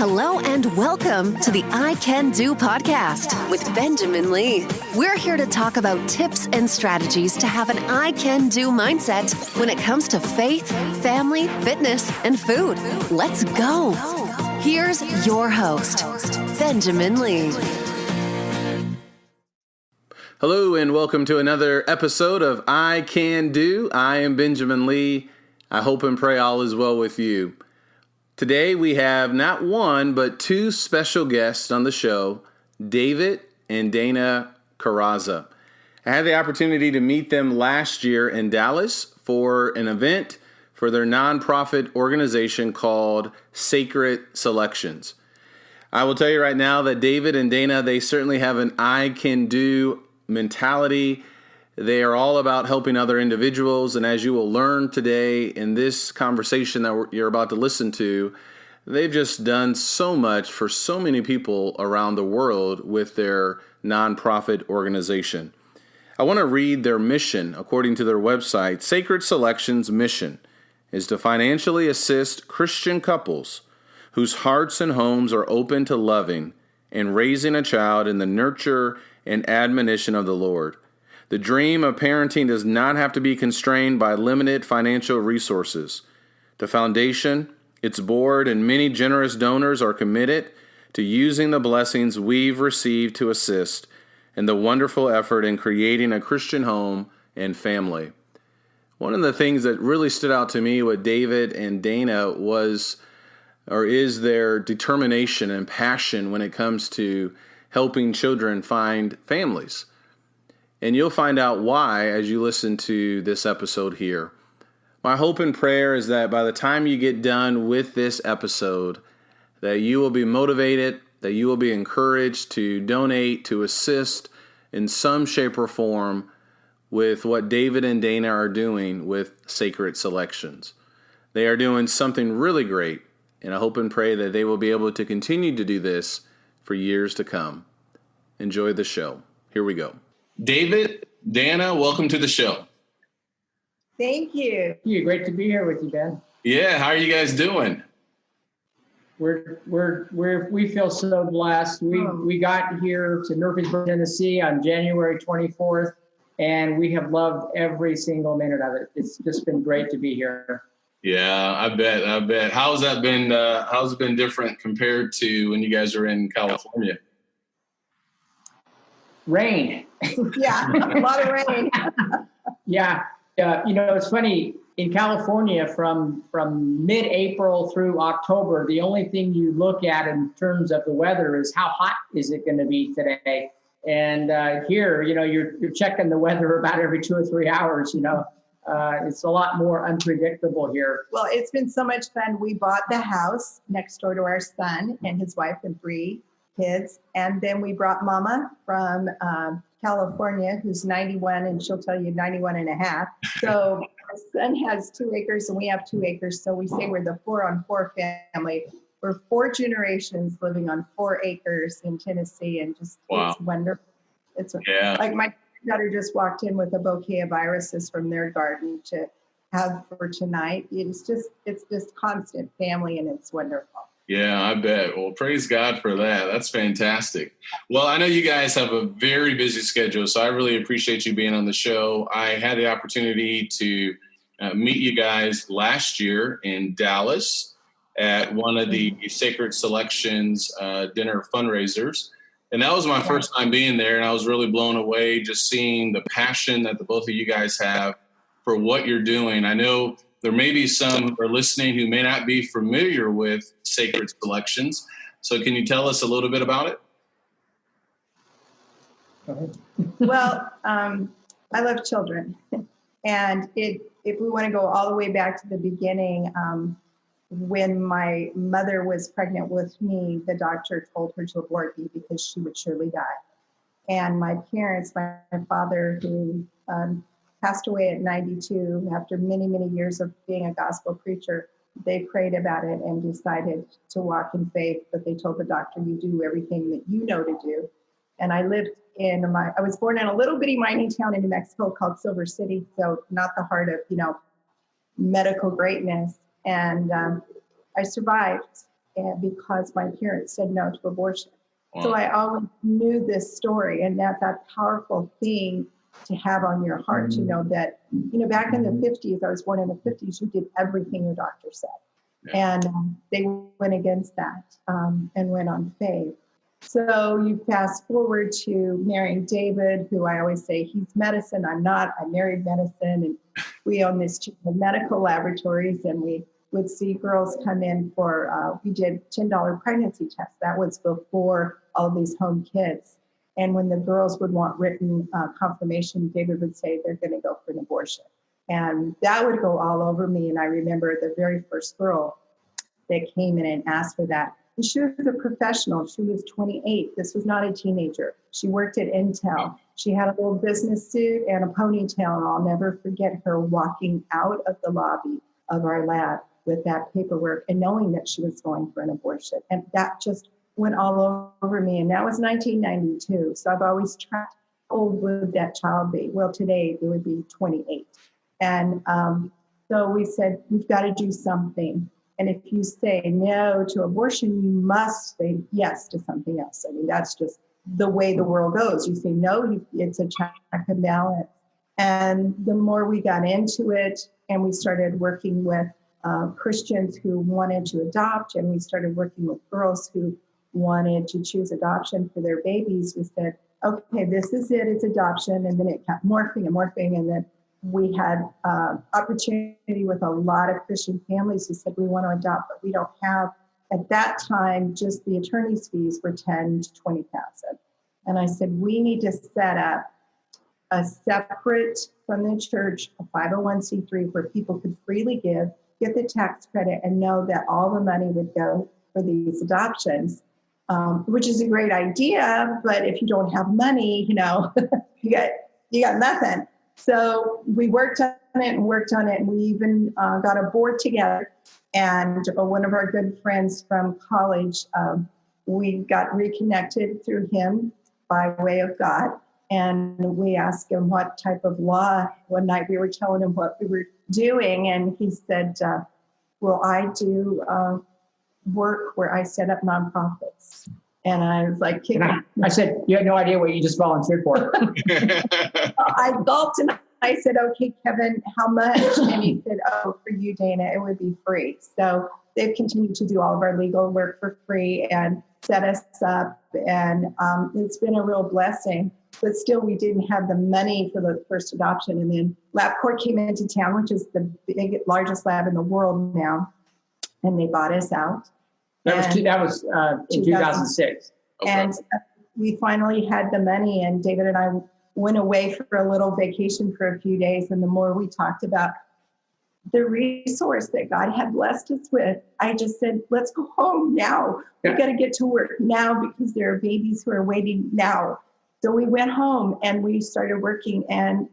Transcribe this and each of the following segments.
Hello and welcome to the I Can Do podcast with Benjamin Lee. We're here to talk about tips and strategies to have an I Can Do mindset when it comes to faith, family, fitness, and food. Let's go. Here's your host, Benjamin Lee. Hello and welcome to another episode of I Can Do. I am Benjamin Lee. I hope and pray all is well with you. Today we have not one, but two special guests on the show, David and Dana Carrozza. I had the opportunity to meet them last year in Dallas for an event for their nonprofit organization called Sacred Selections. I will tell you right now that David and Dana, they certainly have an I Can Do mentality. They are all about helping other individuals, and as you will learn today in this conversation that you're about to listen to, they've just done so much for so many people around the world with their nonprofit organization. I want to read their mission according to their website. Sacred Selections' mission is to financially assist Christian couples whose hearts and homes are open to loving and raising a child in the nurture and admonition of the Lord. The dream of parenting does not have to be constrained by limited financial resources. The foundation, its board, and many generous donors are committed to using the blessings we've received to assist in the wonderful effort in creating a Christian home and family. One of the things that really stood out to me with David and Dana is their determination and passion when it comes to helping children find families. And you'll find out why as you listen to this episode here. My hope and prayer is that by the time you get done with this episode, that you will be motivated, that you will be encouraged to donate, to assist in some shape or form with what David and Dana are doing with Sacred Selections. They are doing something really great, and I hope and pray that they will be able to continue to do this for years to come. Enjoy the show. Here we go. David, Dana, welcome to the show. Thank you. Great to be here with you, Ben. Yeah, how are you guys doing? We feel so blessed. We got here to Murfreesboro, Tennessee on January 24th, and we have loved every single minute of it. It's just been great to be here. Yeah, I bet. How's that been? How's it been different compared to when you guys are in California? Rain. Yeah, a lot of rain. Yeah. It's funny. In California, from mid-April through October, the only thing you look at in terms of the weather is how hot is it going to be today. And here, you're checking the weather about every 2 or 3 hours. It's a lot more unpredictable here. Well, it's been so much fun. We bought the house next door to our son and his wife and 3 kids. And then we brought Mama from California, who's 91, and she'll tell you 91 and a half. So our son has 2 acres and we have 2 acres. So we say we're the 4-on-4 family. We're 4 generations living on 4 acres in Tennessee, and just It's wonderful. It's like my daughter just walked in with a bouquet of irises from their garden to have for tonight. It's just constant family, and it's wonderful. Yeah, I bet. Well, praise God for that. That's fantastic. Well, I know you guys have a very busy schedule, so I really appreciate you being on the show. I had the opportunity to meet you guys last year in Dallas at one of the Sacred Selections dinner fundraisers. And that was my first time being there, and I was really blown away just seeing the passion that the both of you guys have for what you're doing. I know there may be some who are listening who may not be familiar with Sacred Selections. So can you tell us a little bit about it? Well, I love children. And if we want to go all the way back to the beginning, when my mother was pregnant with me, the doctor told her to abort me because she would surely die. And my parents, my father, who passed away at 92 after many, many years of being a gospel preacher, they prayed about it and decided to walk in faith. But they told the doctor, you do everything that you know to do. And I was born in a little bitty mining town in New Mexico called Silver City. So not the heart of, medical greatness. And I survived. and because my parents said no to abortion. Wow. So I always knew this story, and that's that powerful thing to have on your heart, to know that, back in the 50s, I was born in the 50s, you did everything your doctor said. Yeah. And they went against that and went on faith. So you fast forward to marrying David, who I always say he's medicine, I'm not. I married medicine, and we own this medical laboratories, and we would see girls come in for, we did $10 pregnancy tests. That was before all these home kids. And when the girls would want written confirmation, David would say they're going to go for an abortion. And that would go all over me. And I remember the very first girl that came in and asked for that. And she was a professional. She was 28. This was not a teenager. She worked at Intel. She had a little business suit and a ponytail. And I'll never forget her walking out of the lobby of our lab with that paperwork and knowing that she was going for an abortion. And that just went all over me. And that was 1992. So I've always tracked how old would that child be? Well, today it would be 28. And so we said, we've got to do something. And if you say no to abortion, you must say yes to something else. I mean, that's just the way the world goes. You say no, it's a check and balance. And the more we got into it, and we started working with Christians who wanted to adopt, and we started working with girls who wanted to choose adoption for their babies, we said, okay, this is it, it's adoption. And then it kept morphing and morphing. And then we had opportunity with a lot of Christian families who said, we want to adopt, but we don't have, at that time, just the attorney's fees were $10,000 to $20,000. And I said, we need to set up a separate from the church, a 501c3 where people could freely give, get the tax credit, and know that all the money would go for these adoptions, which is a great idea. But if you don't have money, you got nothing. So we worked on it, and we even got a board together. And one of our good friends from college, we got reconnected through him by way of God. And we asked him what type of law. One night we were telling him what we were doing, and he said, well, I do work where I set up nonprofits. And I was like, I said, you had no idea what you just volunteered for. I gulped and I said, okay, Kevin, how much? And he said, oh, for you, Dana, it would be free. So they've continued to do all of our legal work for free and set us up. And it's been a real blessing. But still, we didn't have the money for the first adoption. And then LabCorp came into town, which is the largest lab in the world now. And they bought us out. That was in 2006. Okay. And we finally had the money, and David and I went away for a little vacation for a few days. And the more we talked about the resource that God had blessed us with, I just said, let's go home now. Yeah. We got to get to work now because there are babies who are waiting now. So we went home and we started working, and,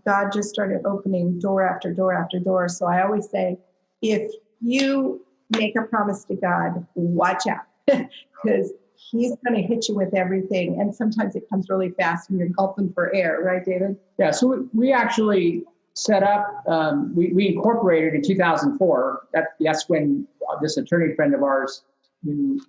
God just started opening door after door after door. So I always say, if you make a promise to God, watch out, because he's going to hit you with everything. And sometimes it comes really fast and you're gulping for air. Right, David? Yeah. So we actually set up, we incorporated in 2004. That's when this attorney friend of ours who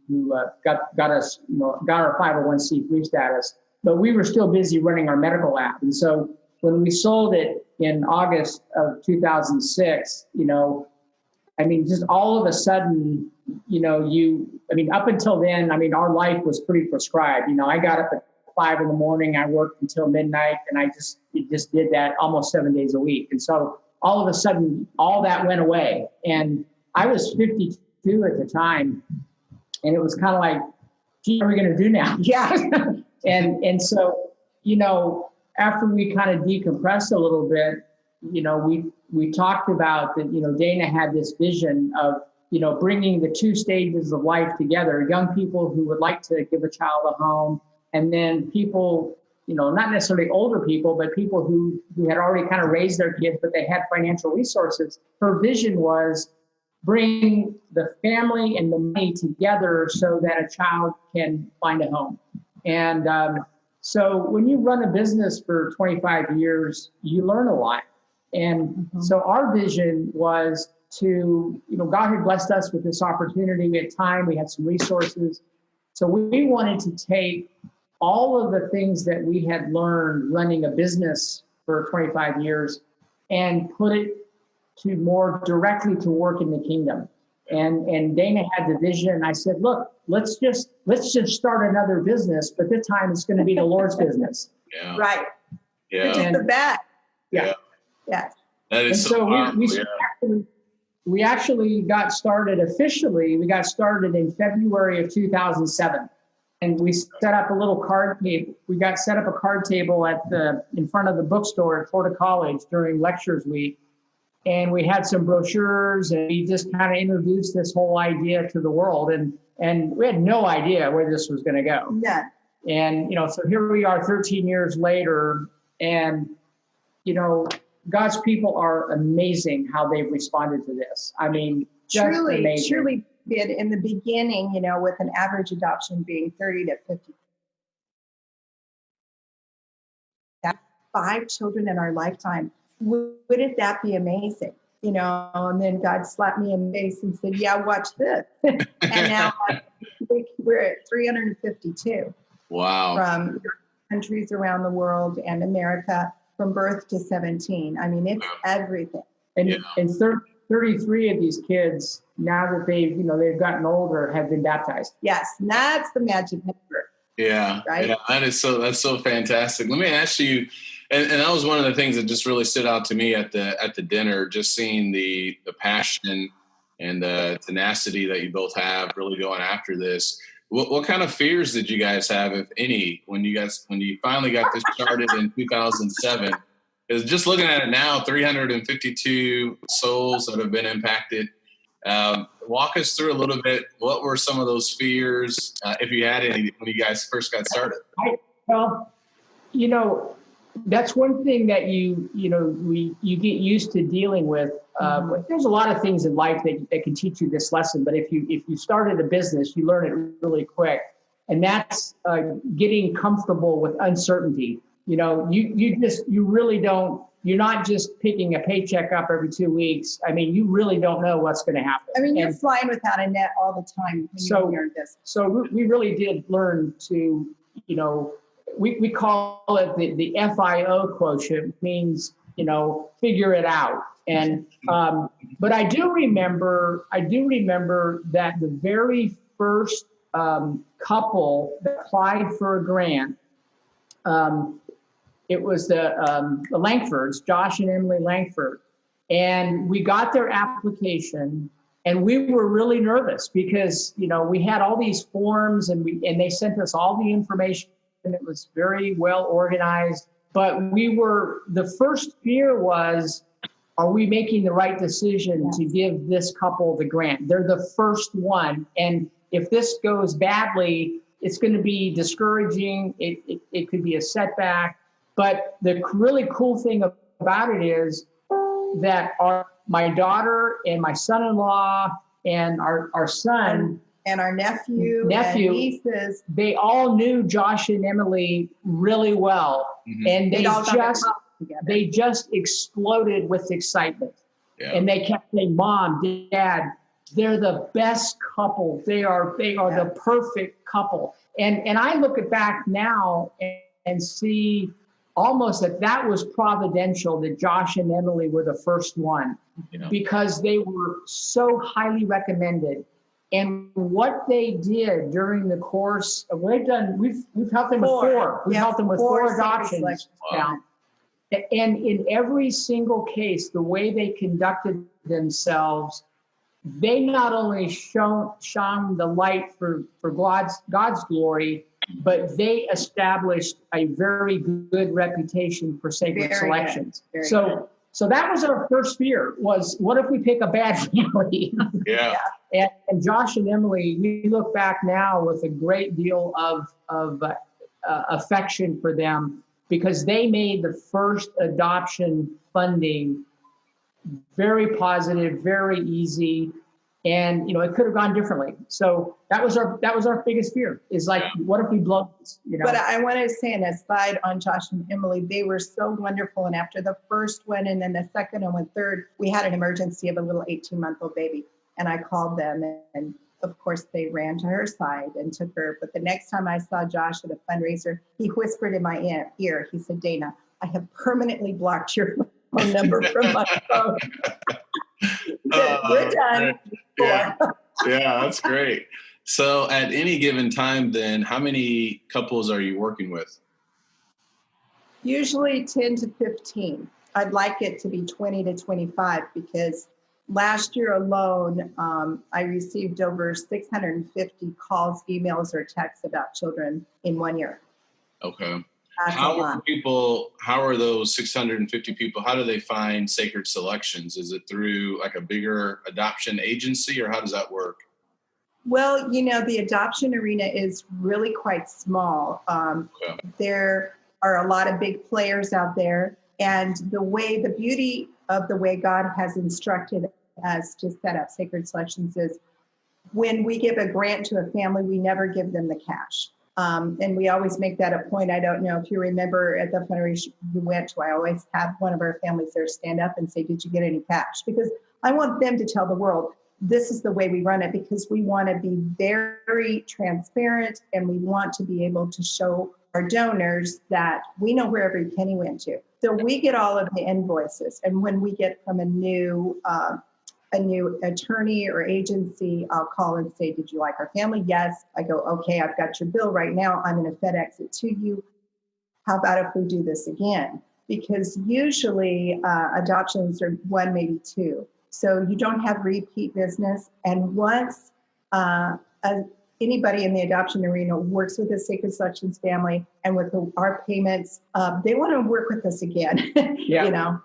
got us, got our 501c3 status, but we were still busy running our medical lab. And so when we sold it in August of 2006, just all of a sudden, up until then, our life was pretty prescribed. I got up at 5 a.m, I worked until midnight, and I just did that almost 7 days a week. And so all of a sudden, all that went away. And I was 52 at the time, and it was kind of like, gee, what are we going to do now? Yeah. and so, after we kind of decompressed a little bit, we talked about that, Dana had this vision of, bringing the two stages of life together, young people who would like to give a child a home, and then people, not necessarily older people, but people who had already kind of raised their kids, but they had financial resources. Her vision was bring the family and the money together so that a child can find a home. And so when you run a business for 25 years, you learn a lot. And so our vision was to, God had blessed us with this opportunity. We had time, we had some resources. So we wanted to take all of the things that we had learned running a business for 25 years and put it to more directly to work in the kingdom. And Dana had the vision, and I said, look, let's just start another business, but this time it's going to be the Lord's business. Yeah. Right. Yeah. Which is the bet. Yeah. Yeah. That is and so powerful, we actually got started officially. We got started in February of 2007. And we set up a little card table. We got set up a card table in front of the bookstore at Florida College during lectures week. And we had some brochures, and we just kind of introduced this whole idea to the world. And we had no idea where this was going to go. Yeah. And, so here we are 13 years later, and, God's people are amazing how they've responded to this. I mean, just amazing. Truly did in the beginning, with an average adoption being 30 to 50. That's 5 children in our lifetime. Wouldn't that be amazing? And then God slapped me in the face and said, yeah, watch this. And now we're at 352. Wow. From countries around the world and America, from birth to 17. I mean, it's everything. And 33 of these kids, now that they've gotten older, have been baptized. Yes, and that's the magic number. Yeah, right. Yeah, that's so fantastic. Let me ask you, and that was one of the things that just really stood out to me at the dinner, just seeing the passion and the tenacity that you both have, really going after this. What kind of fears did you guys have, if any, when you finally got this started in 2007? Because just looking at it now, 352 souls that have been impacted. Walk us through a little bit. What were some of those fears, if you had any, when you guys first got started? That's one thing that you get used to dealing with. There's a lot of things in life that can teach you this lesson, but if you started a business, you learn it really quick, and that's getting comfortable with uncertainty. You really don't. You're not just picking a paycheck up every 2 weeks. I mean, you really don't know what's going to happen. I mean, you're flying without a net all the time when you're in business. So we really did learn to, we call it the FIO quotient, means, figure it out. And, but I do remember that the very first couple that applied for a grant, it was the Langfords, Josh and Emily Langford. And we got their application, and we were really nervous because, we had all these forms, and they sent us all the information, and it was very well organized. But the first fear was, are we making the right decision to give this couple the grant? They're the first one. And if this goes badly, it's going to be discouraging. It could be a setback. But the really cool thing about it is that my daughter and my son-in-law and our son and our nephew and nieces, they all knew Josh and Emily really well, and they just exploded with excitement. Yeah. And they kept saying, "Mom, Dad, they're the best couple. They are the perfect couple." And I look back now and see almost that was providential that Josh and Emily were the first one, because they were so highly recommended. And what they did during the course of what they've done, we've helped them with 4. We've helped them with 4 adoptions now. And in every single case, the way they conducted themselves, they not only shone the light for God's glory, but they established a very good reputation for sacred selections. So that was our first fear, was what if we pick a bad family? Yeah. And Josh and Emily, we look back now with a great deal of affection for them, because they made the first adoption funding very positive, very easy. And, it could have gone differently. So that was our biggest fear, is like, what if we blow this, But I want to say an aside on Josh and Emily. They were so wonderful. And after the first one and then the second and third, we had an emergency of a little 18-month-old baby. And I called them, and of course they ran to her side and took her. But the next time I saw Josh at a fundraiser, he whispered in my ear, he said, "Dana, I have permanently blocked your phone number from my phone." We're done. Yeah, that's great. So at any given time, then, how many couples are you working with? Usually 10 to 15. I'd like it to be 20 to 25 because last year alone, I received over 650 calls, emails, or texts about children in 1 year. Okay. That's How are those 650 people, how do they find Sacred Selections? Is it through like a bigger adoption agency, or how does that work? Well, the adoption arena is really quite small. There are a lot of big players out there. And the beauty of the way God has instructed us to set up Sacred Selections is when we give a grant to a family, we never give them the cash. And we always make that a point. I don't know if you remember at the fundraiser we went to, I always have one of our families there stand up and say, "Did you get any cash?" Because I want them to tell the world, this is the way we run it, because we want to be very transparent and we want to be able to show our donors that we know where every penny went to. So we get all of the invoices. And when we get from a new attorney or agency, I'll call and say, "Did you like our family?" "Yes." I go, "Okay, I've got your bill right now. I'm going to FedEx it to you. How about if we do this again?" Because usually adoptions are one, maybe two. So you don't have repeat business. And once anybody in the adoption arena works with the Sacred Selections family and with our payments, they want to work with us again. Yeah.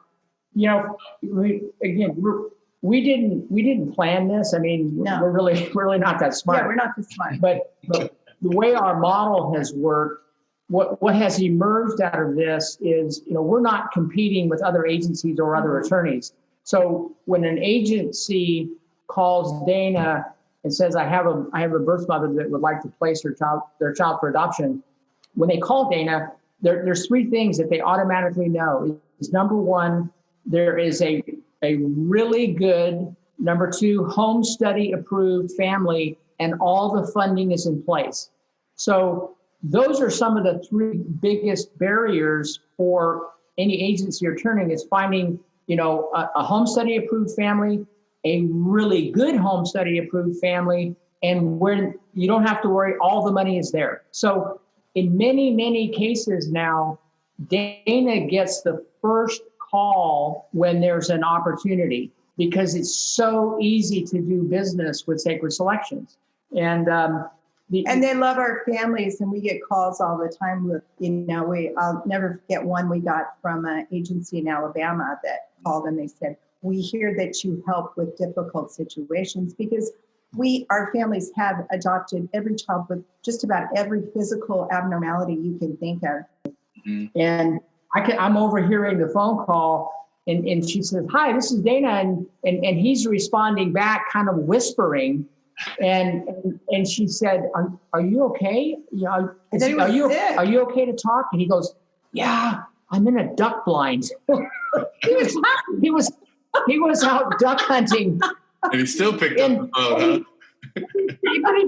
We didn't plan this. I mean, No. we're really not that smart. Yeah, we're not this smart. But the way our model has worked, what has emerged out of this is, we're not competing with other agencies or other attorneys. So when an agency calls Dana and says, I have a birth mother that would like to place their child for adoption, when they call Dana, there's three things that they automatically know. Is number one, there is a really good, number two, home study approved family, and all the funding is in place. So those are some of the three biggest barriers for any agency or attorney, is finding, a home study approved family, a really good home study approved family, and where you don't have to worry, all the money is there. So in many, many cases now, Dana gets the first call when there's an opportunity, because it's so easy to do business with Sacred Selections. And they love our families, and we get calls all the time with, I'll never forget one we got from an agency in Alabama that called and they said, "We hear that you help with difficult situations," because our families have adopted every child with just about every physical abnormality you can think of. Mm-hmm. And I'm overhearing the phone call, and she says, "Hi, this is Dana," and he's responding back, kind of whispering, and she said, "Are you okay? Are you okay to talk?" And he goes, "Yeah, I'm in a duck blind." he was out duck hunting, and he still picked up the phone.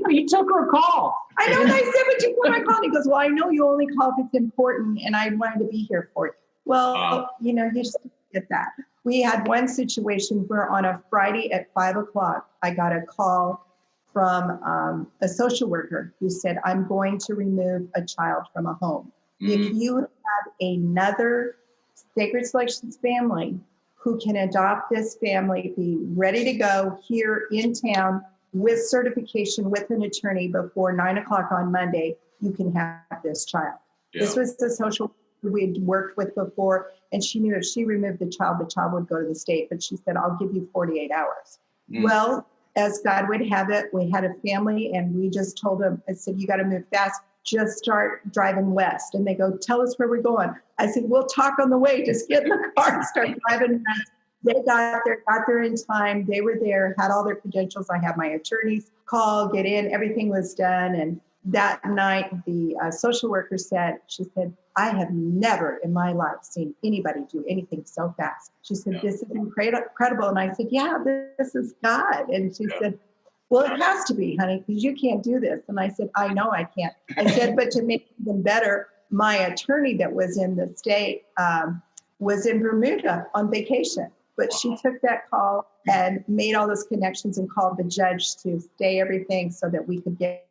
He took her call. I know. And I said, "But you put my call." And he goes, "Well, I know you only call if it's important, and I wanted to be here for you." Well, you just get that. We had one situation where on a Friday at 5:00, I got a call from a social worker who said, "I'm going to remove a child from a home. Mm-hmm. If you have another Sacred Selections family who can adopt this family, be ready to go here in town with certification with an attorney before 9:00 on Monday, you can have this child." Yeah. This was the social worker we'd worked with before, and she knew if she removed the child would go to the state. But she said, "I'll give you 48 hours. Mm. Well, as God would have it, we had a family, and we just told them, I said, "You got to move fast. Just start driving west." And they go, "Tell us where we're going." I said, "We'll talk on the way. Just get in the car and start driving west." They got there in time. They were there, had all their credentials. I had my attorneys call, get in, everything was done. And that night, the social worker said, she said, I have never in my life seen anybody do anything so fast. She said, this is incredible. And I said, yeah, this is God. And she said, well, it has to be, honey, because you can't do this. And I said, I know I can't. I said, but to make it even better, my attorney that was in the state was in Bermuda on vacation. But she took that call and made all those connections and called the judge to stay everything so that we could get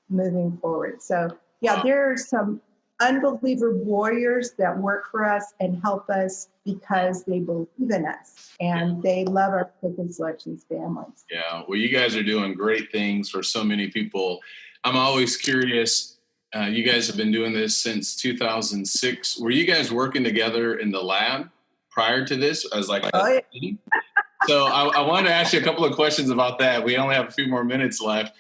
moving forward. So, yeah, there are some unbeliever warriors that work for us and help us because they believe in us and they love our Pick and Selections families. Yeah, well, you guys are doing great things for so many people. I'm always curious. You guys have been doing this since 2006. Were you guys working together in the lab prior to this? I was like, oh, yeah. So I wanted to ask you a couple of questions about that. We only have a few more minutes left.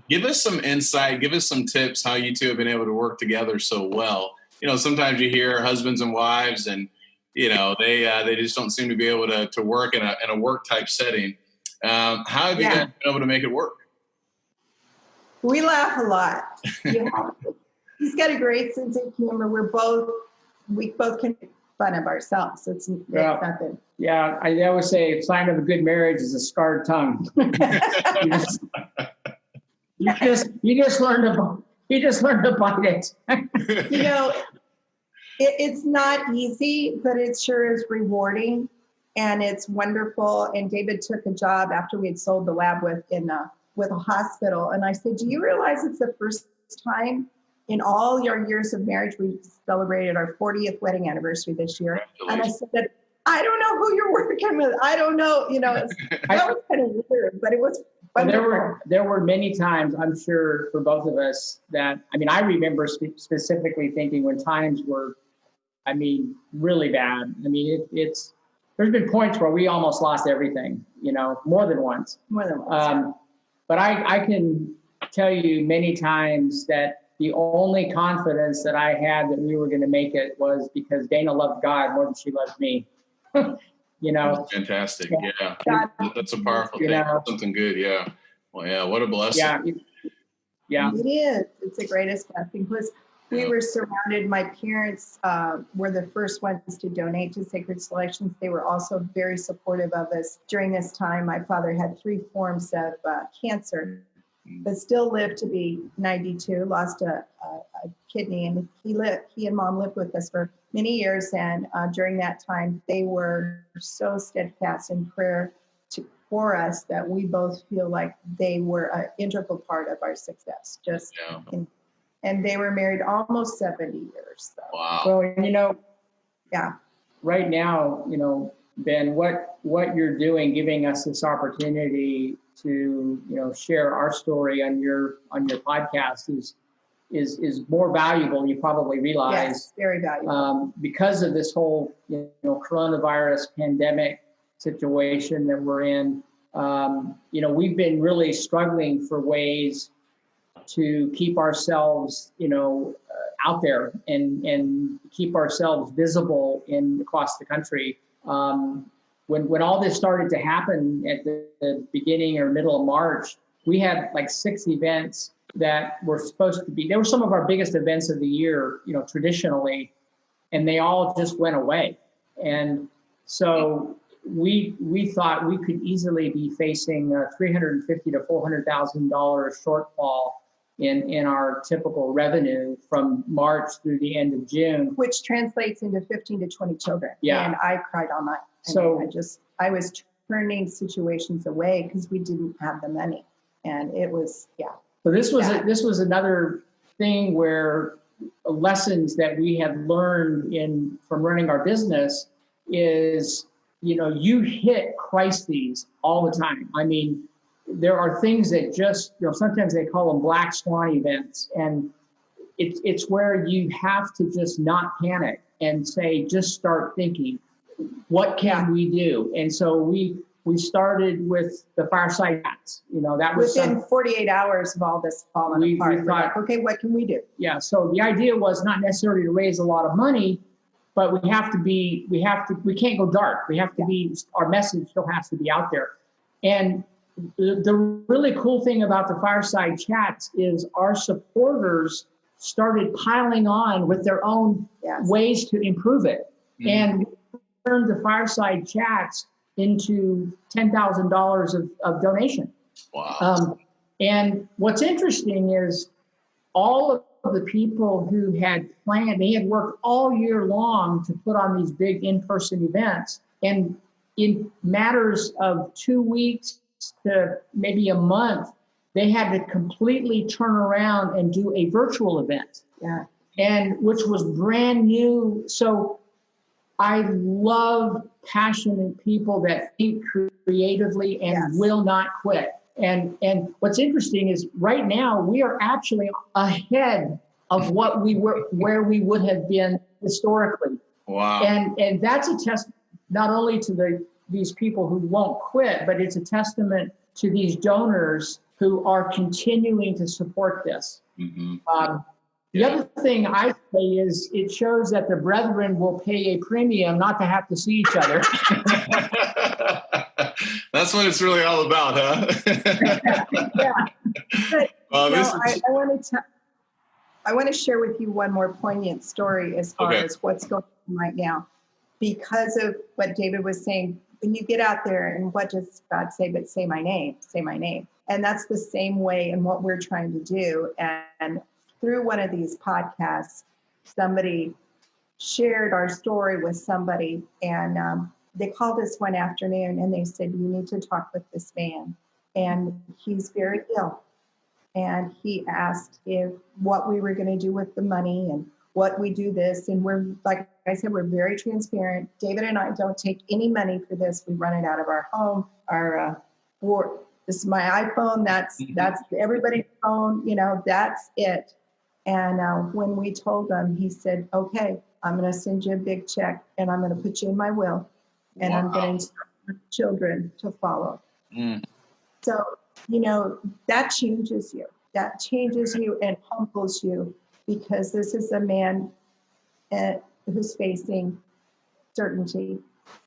Give us some insight, give us some tips how you two have been able to work together so well. You know, sometimes you hear husbands and wives and, you know, they just don't seem to be able to work in a work type setting. How have you guys been able to make it work? We laugh a lot. Yeah. He's got a great sense of humor. We both can make fun of ourselves. It's nothing. Yeah, I always say a sign of a good marriage is a scarred tongue. You just learn to bite it. You know, it's not easy, but it sure is rewarding, and it's wonderful. And David took a job after we had sold the lab with a hospital, and I said, "Do you realize it's the first time in all your years of marriage we celebrated our 40th wedding anniversary this year?" And I said, "I don't know who you're working with. I don't know. You know, that was kind of weird, but it was." There were many times, I'm sure, for both of us that, I mean, I remember specifically thinking when times were, I mean, really bad. I mean, there's been points where we almost lost everything, you know, more than once. But I can tell you many times that the only confidence that I had that we were going to make it was because Dana loved God more than she loved me. You know, fantastic. Yeah. That's a powerful thing. Something good. Yeah. Well, yeah. What a blessing. Yeah. It is. It's the greatest blessing. Plus, we were surrounded. My parents were the first ones to donate to Sacred Selections. They were also very supportive of us during this time. My father had 3 forms of cancer, but still lived to be 92, lost a kidney, and he and Mom lived with us for many years. And during that time, they were so steadfast in prayer for us that we both feel like they were an integral part of our success. And they were married almost 70 years. So. Wow. So, you know, right now, you know, Ben, what you're doing, giving us this opportunity to, you know, share our story on your podcast is more valuable than you probably realize. Yes, very valuable. Because of this whole, you know, coronavirus pandemic situation that we're in. You know, we've been really struggling for ways to keep ourselves, you know, out there and keep ourselves visible across the country. When all this started to happen at the beginning or middle of March, we had like 6 events that were supposed to be, they were some of our biggest events of the year, you know, traditionally, and they all just went away. And so we thought we could easily be facing a $350,000 to $400,000 shortfall in our typical revenue from March through the end of June, which translates into 15 to 20 children. Yeah, and I cried all night. So I was turning situations away because we didn't have the money, and it was So this was another thing where lessons that we had learned from running our business is, you know, you hit crises all the time. I mean, there are things that just, you know, sometimes they call them black swan events, and it's where you have to just not panic and say, just start thinking, what can we do? And so we started with the fireside chats. You know, that was within 48 hours of all this falling apart. We thought, okay, what can we do? Yeah. So the idea was not necessarily to raise a lot of money, but we can't go dark. We have to be, our message still has to be out there. And the really cool thing about the fireside chats is our supporters started piling on with their own ways to improve it. Mm-hmm. And turned the fireside chats into $10,000 of donation. Wow. And what's interesting is all of the people who had planned, they had worked all year long to put on these big in-person events. And in matters of 2 weeks to maybe a month, they had to completely turn around and do a virtual event. Yeah. And which was brand new. So I love passionate people that think creatively and will not quit. And what's interesting is right now we are actually ahead of what we were, where we would have been historically. Wow. And that's a testament not only to these people who won't quit, but it's a testament to these donors who are continuing to support this. Mm-hmm. The other thing I say is it shows that the brethren will pay a premium not to have to see each other. That's what it's really all about, huh? Yeah. But, I want to share with you one more poignant story as far as what's going on right now. Because of what David was saying, when you get out there and what does God say, but say my name, say my name. And that's the same way in what we're trying to do. And through one of these podcasts, somebody shared our story with somebody, and they called us one afternoon and they said, you need to talk with this man. And he's very ill. And he asked what we were going to do with the money and what we do this. And we're, like I said, we're very transparent. David and I don't take any money for this. We run it out of our home, this is my iPhone. That's everybody's phone, that's it. And when we told him, he said, okay, I'm going to send you a big check and I'm going to put you in my will. And I'm going to instruct my children to follow. Mm. So, that changes you. That changes you and humbles you, because this is a man who's facing certainty,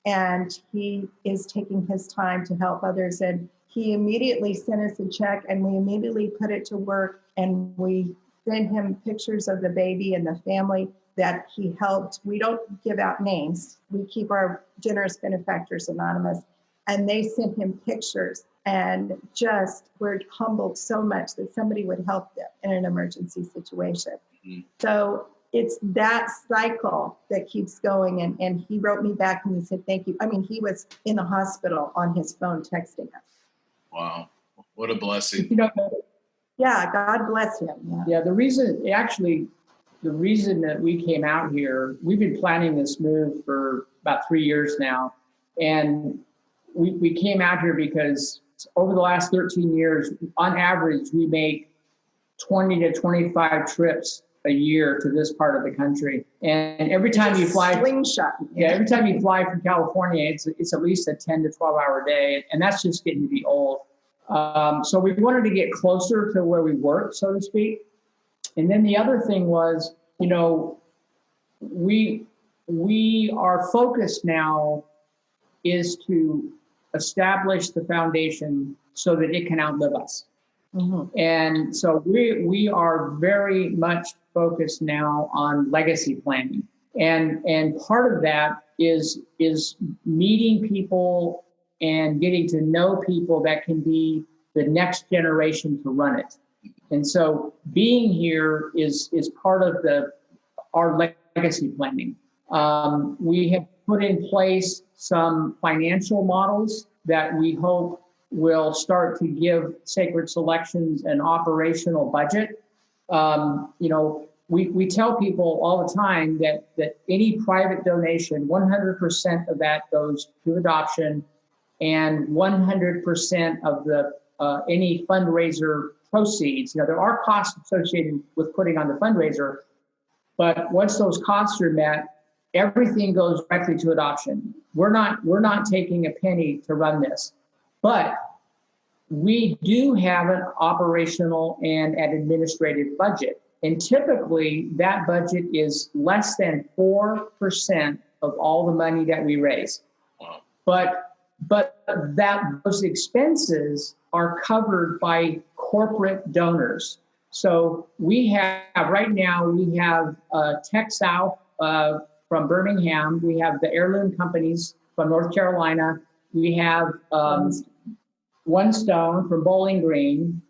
and he is taking his time to help others. And he immediately sent us a check, and we immediately put it to work, and we sent him pictures of the baby and the family that he helped. We don't give out names. We keep our generous benefactors anonymous. And they sent him pictures, and just were humbled so much that somebody would help them in an emergency situation. Mm-hmm. So it's that cycle that keeps going. And he wrote me back and he said, thank you. I mean, he was in the hospital on his phone texting us. Wow. What a blessing. Yeah, God bless him. Yeah, the reason that we came out here, we've been planning this move for about 3 years now. And we came out here because over the last 13 years, on average, we make 20 to 25 trips a year to this part of the country. And every time you fly, every time you fly from California, it's at least a 10 to 12 hour day. And that's just getting to be old. So we wanted to get closer to where we work, so to speak. And then the other thing was, our focus now is to establish the foundation so that it can outlive us. Mm-hmm. And so we are very much focused now on legacy planning. And part of that is meeting people and getting to know people that can be the next generation to run it. And so being here is part of our legacy planning. We have put in place some financial models that we hope will start to give Sacred Selections an operational budget. We tell people all the time that any private donation, 100% of that goes to adoption, and 100% of the any fundraiser proceeds. There are costs associated with putting on the fundraiser, but once those costs are met, everything goes directly to adoption. We're not taking a penny to run this, but we do have an operational and an administrative budget. And typically that budget is less than 4% of all the money that we raise. Wow. But those expenses are covered by corporate donors. So we have Tech South from Birmingham. We have the Heirloom Companies from North Carolina. We have One Stone from Bowling Green.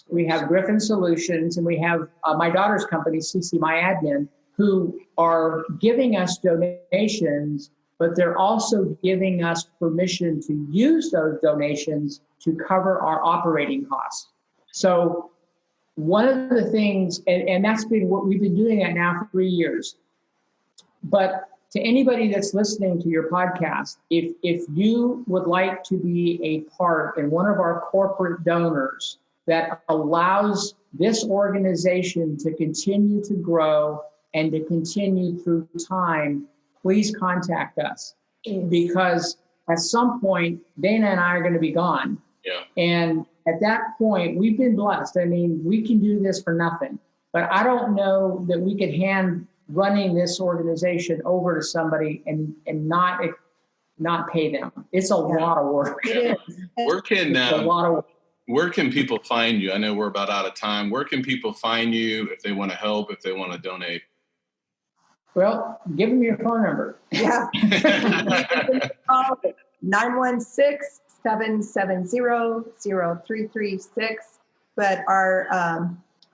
We have Griffin Solutions, and we have my daughter's company, CC My Admin, who are giving us donations, but they're also giving us permission to use those donations to cover our operating costs. So one of the things, and that's been what we've been doing that now for 3 years. But to anybody that's listening to your podcast, if you would like to be a part in one of our corporate donors that allows this organization to continue to grow and to continue through time, please contact us. Because at some point, Dana and I are going to be gone. Yeah. And at that point, we've been blessed. I mean, we can do this for nothing. But I don't know that we could hand running this organization over to somebody and not pay them. It's a lot of work. It is. Where can people find you? I know we're about out of time. Where can people find you if they want to help, if they want to donate? Well, give them your phone number. Yeah. 916-770-0336. But our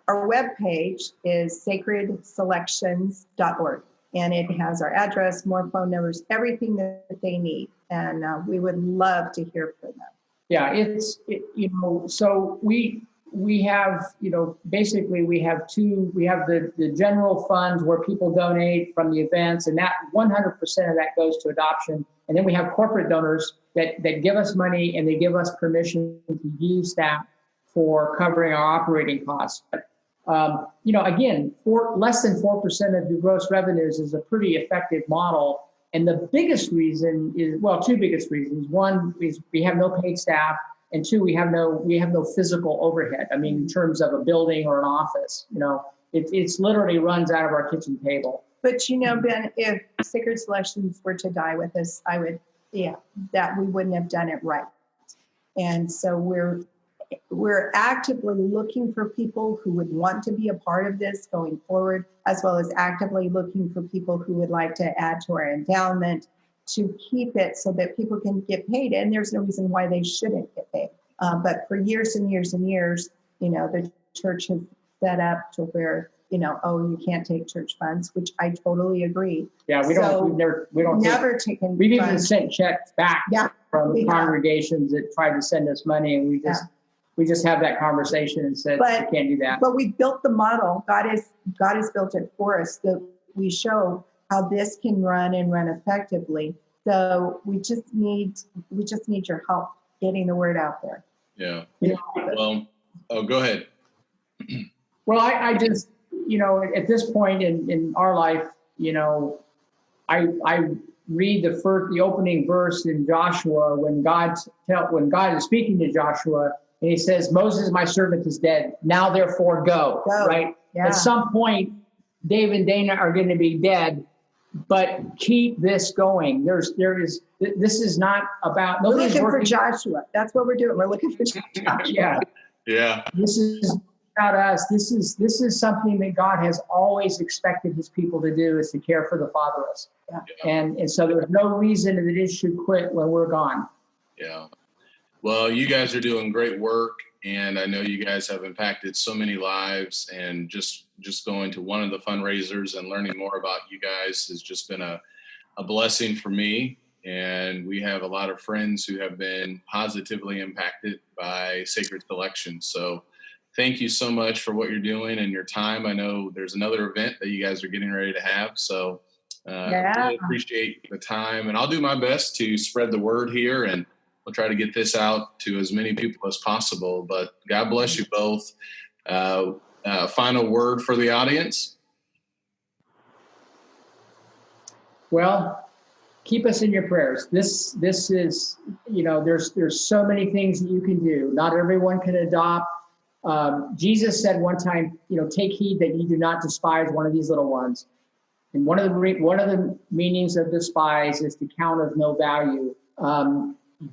webpage is sacredselections.org. And it has our address, more phone numbers, everything that they need. And we would love to hear from them. Yeah, so we have, basically we have the general funds where people donate from the events, and that 100% of that goes to adoption. And then we have corporate donors that give us money, and they give us permission to use that for covering our operating costs. But, again, less than 4% of your gross revenues is a pretty effective model. And the biggest reason is, two biggest reasons. One is we have no paid staff, and two, we have no physical overhead. I mean, in terms of a building or an office, it's literally runs out of our kitchen table. But Ben, if Sacred Selections were to die with us, that we wouldn't have done it right. And so we're actively looking for people who would want to be a part of this going forward, as well as actively looking for people who would like to add to our endowment to keep it so that people can get paid. And there's no reason why they shouldn't get paid. But for years and years and years, the church has set up to where, you can't take church funds, which I totally agree. Yeah, we don't never taken. We've even sent checks back from congregations that tried to send us money, and we just have that conversation and said, we can't do that. But we built the model. God has built it for us, that we show how this can run effectively. So we just need your help getting the word out there. Yeah. Well, go ahead. Well, I just, at this point in our life, I read the opening verse in Joshua when God is speaking to Joshua. And he says, Moses, my servant, is dead. Now, therefore, go. Right? Yeah. At some point, Dave and Dana are going to be dead, but keep this going. This is not about... We're looking for Joshua. That's what we're doing. We're looking for Joshua. Yeah. This is about us. This is something that God has always expected his people to do, is to care for the fatherless. Yeah. And so there's no reason that it should quit when we're gone. Yeah. Well, you guys are doing great work, and I know you guys have impacted so many lives, and just going to one of the fundraisers and learning more about you guys has just been a blessing for me. And we have a lot of friends who have been positively impacted by Sacred Selections. So thank you so much for what you're doing and your time. I know there's another event that you guys are getting ready to have. So I really appreciate the time, and I'll do my best to spread the word here, and we'll try to get this out to as many people as possible. But God bless you both. Final word for the audience. Well, keep us in your prayers. This is, there's so many things that you can do. Not everyone can adopt. Jesus said one time, take heed that you do not despise one of these little ones. And one of the meanings of despise is to count of no value.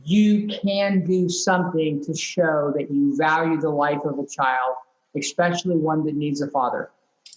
You can do something to show that you value the life of a child, especially one that needs a father.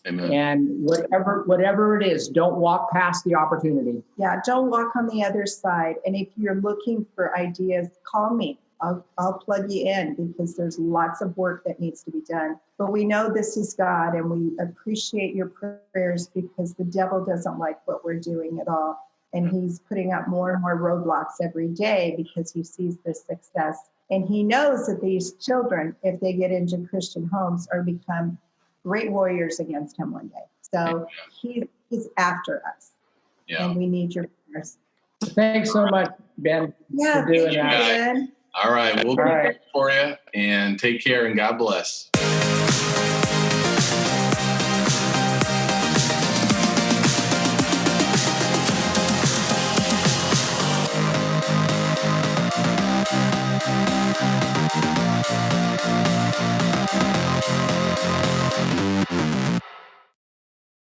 Amen. And whatever it is, don't walk past the opportunity. Yeah, don't walk on the other side. And if you're looking for ideas, call me. I'll plug you in, because there's lots of work that needs to be done. But we know this is God, and we appreciate your prayers, because the devil doesn't like what we're doing at all. And he's putting up more and more roadblocks every day, because he sees this success. And he knows that these children, if they get into Christian homes, are become great warriors against him one day. So he's after us. Yeah. And we need your prayers. Thanks so much, Ben, Yeah, for doing thank you, that. Ben. All right. We'll be All right. back for you, and take care, and God bless.